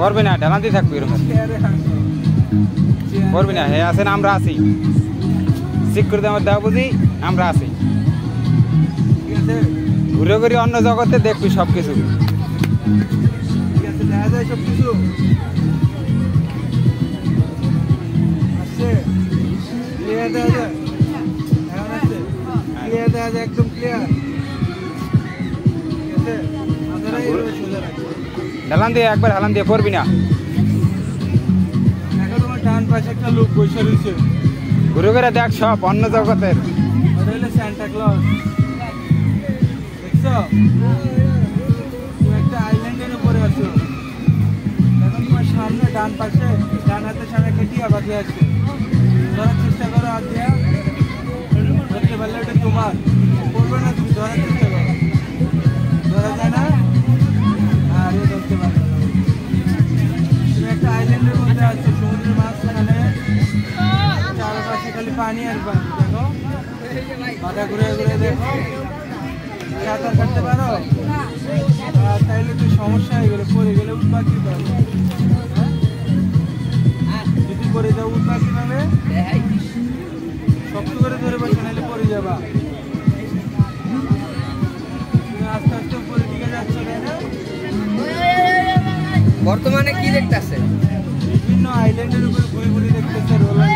পড়বে না, ঢালান্তি থাকবে এরকম পড়বি না। হ্যাঁ আছেন, আমরা আছি, চেক করে আমার দেওয়া বুঝি, আমরা আছি। ঘুরে ঘুরে অন্য জগতে দেখবি সব কিছু। একদম ক্লিয়ার। হেলান দিয়ে একবার হেলান দিয়ে পড়বি না। তোমার ডান পাশে একটা লোক বসে রয়েছে, ঘুরে ঘুরে দেখ সব অন্য জগতের। সান্টা ক্লজ দেখছো? তুমি একটা আইল্যান্ডের উপরে আছো। এখন তোমার সামনে ডান পাশে, ডান হাতের সামনে একটা টিয়া পাখি আছে। ধরার চেষ্টা করো, হাত দিয়া ধরতে পারলে ওটা তোমার, করবে না তুমি, ধরার চেষ্টা করো। ধরা যায় না আর এ ধরতে পারবে না। তুমি একটা আইল্যান্ডের মধ্যে আছো, সমুদ্রের মাঝখানে, চারপাশে খালি পানি আর পানি। দেখো মাথা ঘুরে ঘুরে দেখো, সাঁতার কাটতে পারো? তাইলে তো সমস্যা হয়ে গেলে, পড়ে গেলে উঠবা কিভাবে? যদি পড়ে যাও উঠবা কিভাবে? শক্ত করে ধরে বসে, নাহলে পড়ে যাবা। তুমি আস্তে আস্তে উপরের দিকে যাচ্ছ, তাই না? বর্তমানে কি দেখতেছে? বিভিন্ন আইল্যান্ডের উপরে ঘুরে ঘুরে দেখতেছে, রোলার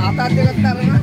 হাত হাতে করতে পারে না।